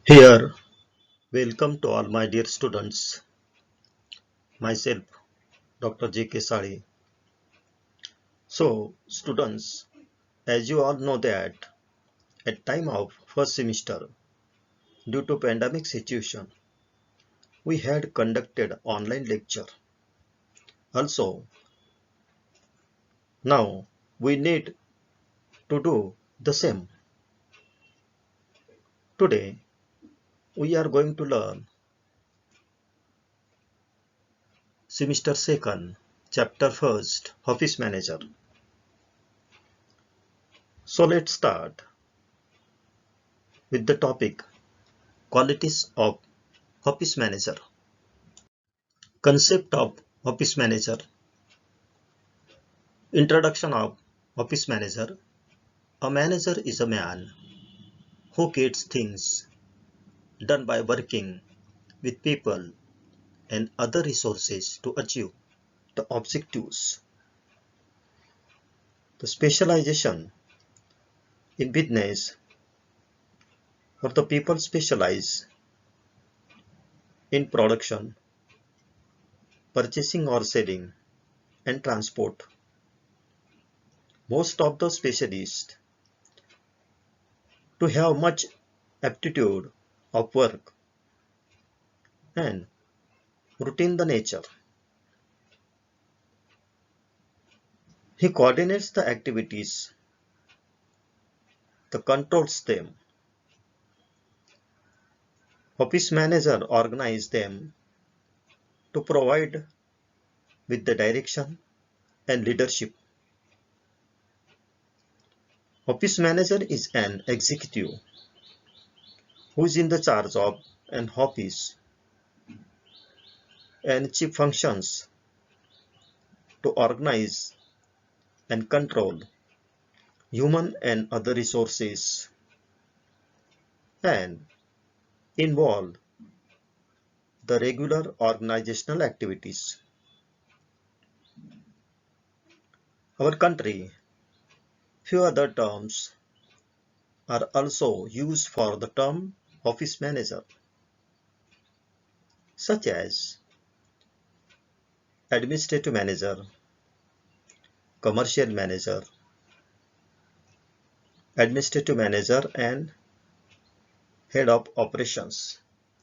Here, welcome to all my dear students. Myself, Dr. J.K. Sali. So, students, as you all know that at time of first semester, due to pandemic situation, we had conducted online lecture. Also, now we need to do the same. Today, we are going to learn semester second, chapter first, office manager. So let's start with the topic qualities of office manager. Concept of office manager. Introduction of office manager. A manager is a man who gets things done by working with people and other resources to achieve the objectives. The specialization in business, or the people specialize in production, purchasing or selling, and transport. Most of the specialists to have much aptitude of work and routine the nature. He coordinates the activities, the controls them. Office manager organize them to provide with the direction and leadership. Office manager is an executive who is in the charge of an office and chief functions to organize and control human and other resources and involve the regular organizational activities. Our country, few other terms are also used for the term office manager, such as administrative manager, commercial manager, administrative manager and head of operations,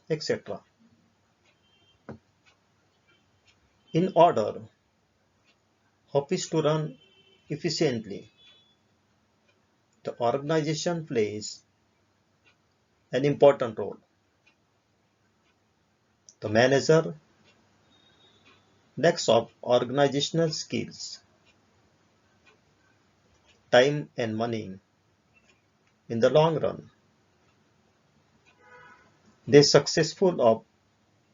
etc. In order office to run efficiently, the organization plays an important role. The manager lacks of organizational skills, time and money in the long run. The successful of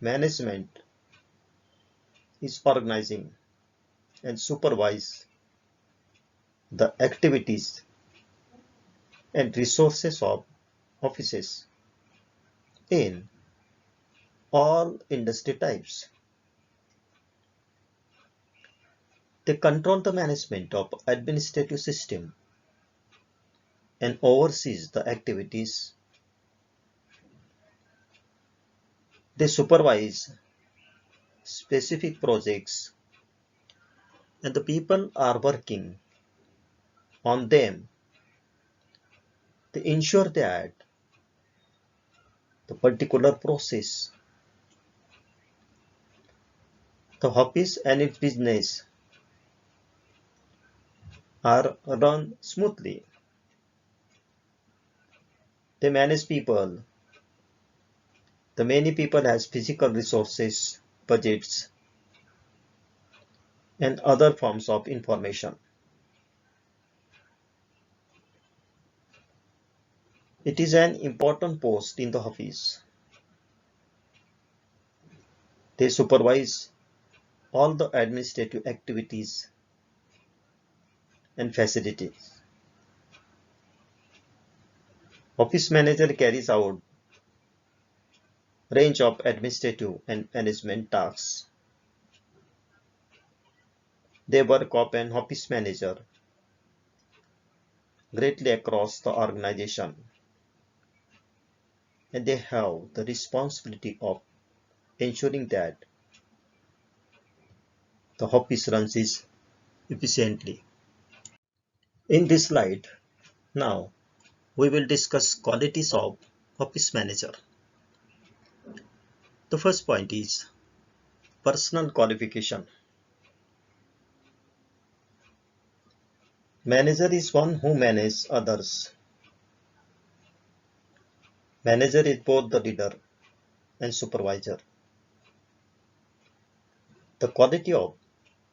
management is organizing and supervise the activities and resources of offices in all industry types. They control the management of administrative system and oversees the activities. They supervise specific projects and the people are working on them. They ensure that the particular process, the office and its business are run smoothly. They manage people. The many people has physical resources, budgets, and other forms of information. It is an important post in the office. They supervise all the administrative activities and facilities. Office manager carries out range of administrative and management tasks. They work of an office manager greatly across the organization and they have the responsibility of ensuring that the office runs efficiently. In this slide, now we will discuss qualities of office manager. The first point is personal qualification. Manager is one who manages others. Manager is both the leader and supervisor. The quality of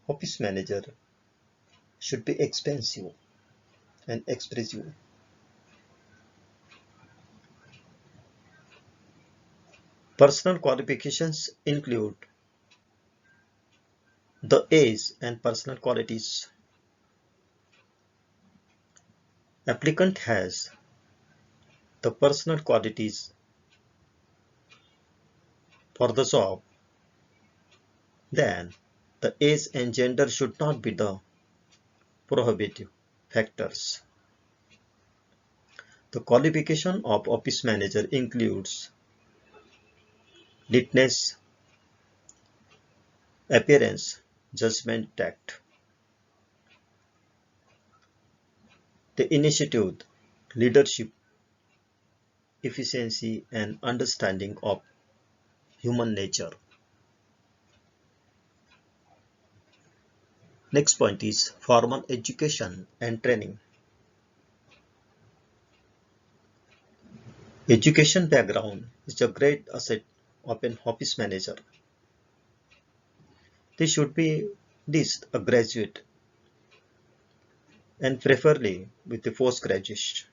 office manager should be expensive and expressive. Personal qualifications include the age and personal qualities. Applicant has the personal qualities for the job, then the age and gender should not be the prohibitive factors. The qualification of office manager includes neatness, appearance, judgment, tact. The initiative, leadership, efficiency, and understanding of human nature. Next point is formal education and training. Education background is a great asset of an office manager. They should be at least a graduate and preferably with a postgraduate.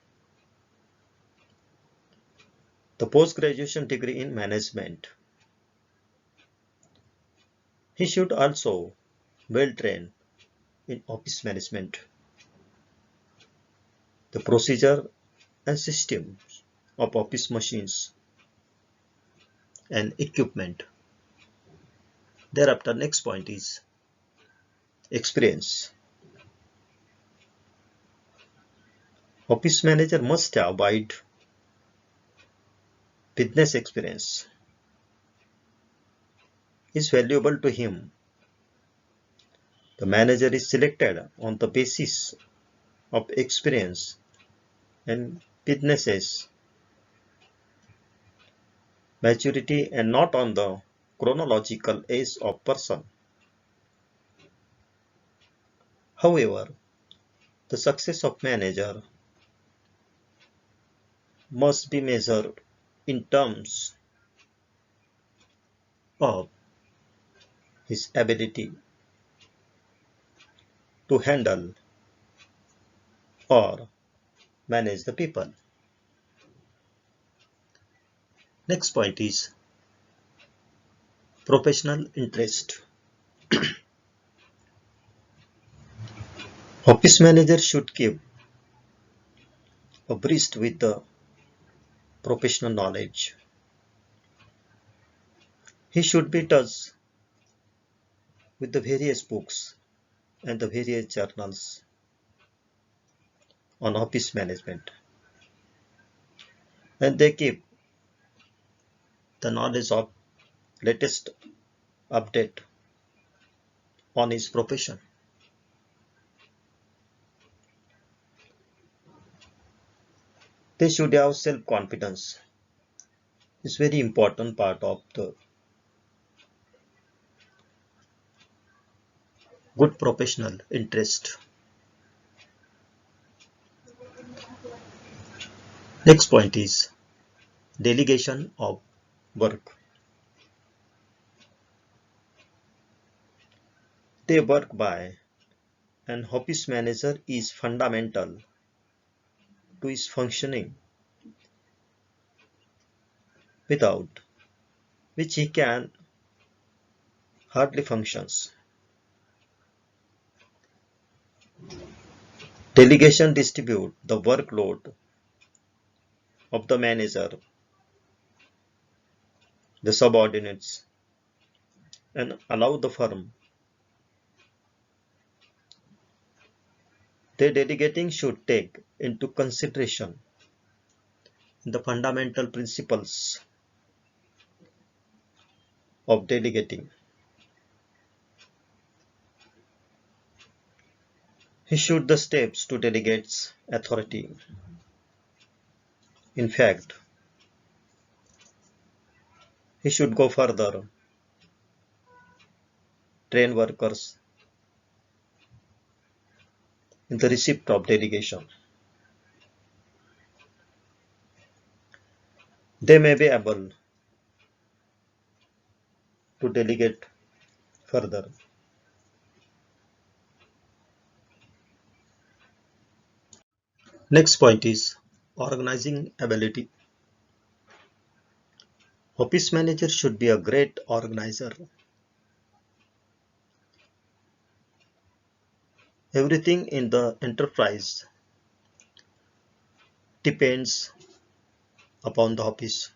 The post-graduation degree in management. He should also well trained in office management, the procedure and systems of office machines and equipment. Thereafter, next point is experience. Office manager must have wide business experience. Is valuable to him. The manager is selected on the basis of experience and businesses maturity and not on the chronological age of person. However, the success of manager must be measured in terms of his ability to handle or manage the people. Next point is professional interest. Office manager should keep abreast with the professional knowledge. He should be touched with the various books and the various journals on office management, and they keep the knowledge of latest update on his profession. They should have self-confidence. It's very important part of the good professional interest. Next point is delegation of work. They work by an office manager is fundamental to his functioning, without which he can hardly functions. Delegation distribute the workload of the manager, the subordinates, and allow the firm. The delegating should take into consideration the fundamental principles of delegating. He should the steps to delegates authority. In fact, he should go further, train workers in the receipt of delegation. They may be able to delegate further. Next point is organizing ability. Office manager should be a great organizer. Everything in the enterprise depends upon the office.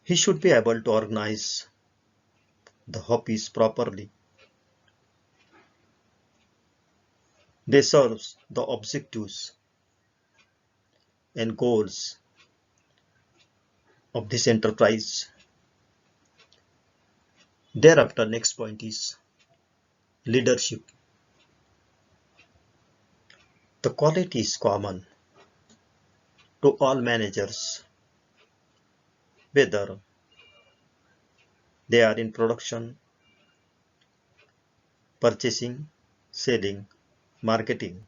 He should be able to organize the office properly. They serve the objectives and goals of this enterprise. Thereafter, next point is leadership. The quality is common to all managers, whether they are in production, purchasing, selling, marketing,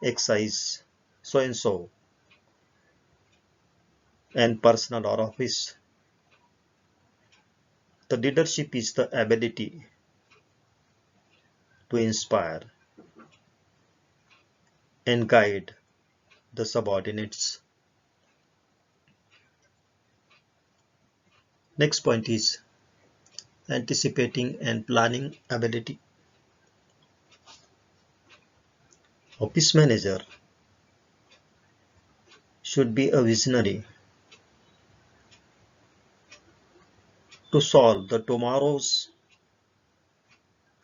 excise, so and so, and personal or office. The leadership is the ability to inspire and guide the subordinates. Next point is anticipating and planning ability. Office manager should be a visionary to solve the tomorrow's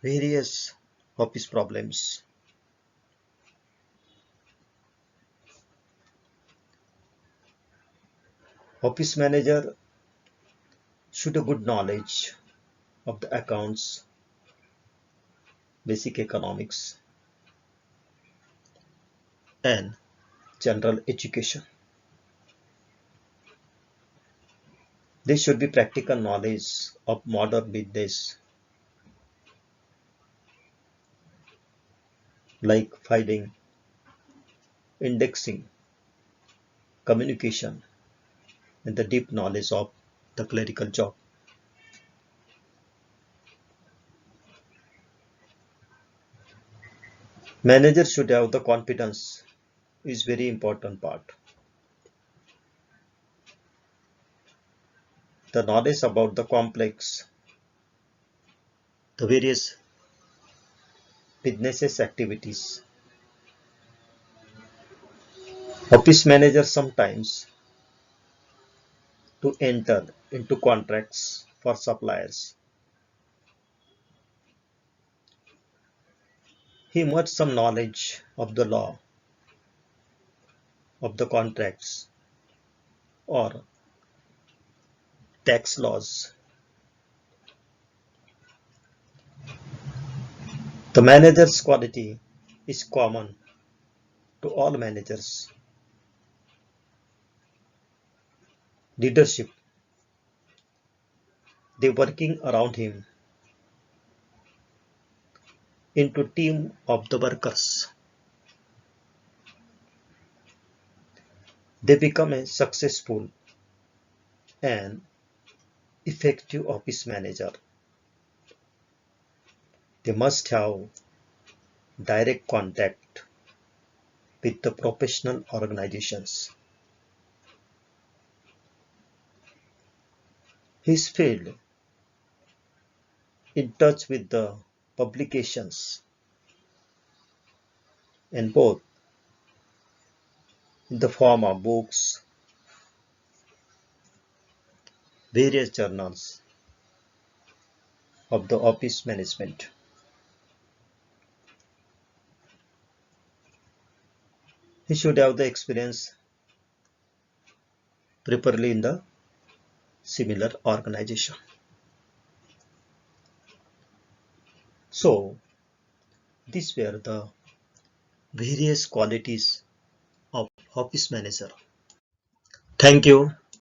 various office problems. Office manager should have good knowledge of the accounts, basic economics, and general education. There should be practical knowledge of modern business like filing, indexing, communication, and the deep knowledge of the clerical job. Managers should have the confidence is very important part. The knowledge about the complex, the various businesses activities. Office managers sometimes to enter into contracts for suppliers. He must some knowledge of the law, of the contracts or tax laws. The manager's quality is common to all managers. Leadership, they working around him into team of the workers. They become a successful and effective office manager. They must have direct contact with the professional organizations. His field in touch with the publications and both in the form of books, various journals of the office management. He should have the experience properly in the similar organization. So these were the various qualities of office manager. Thank you.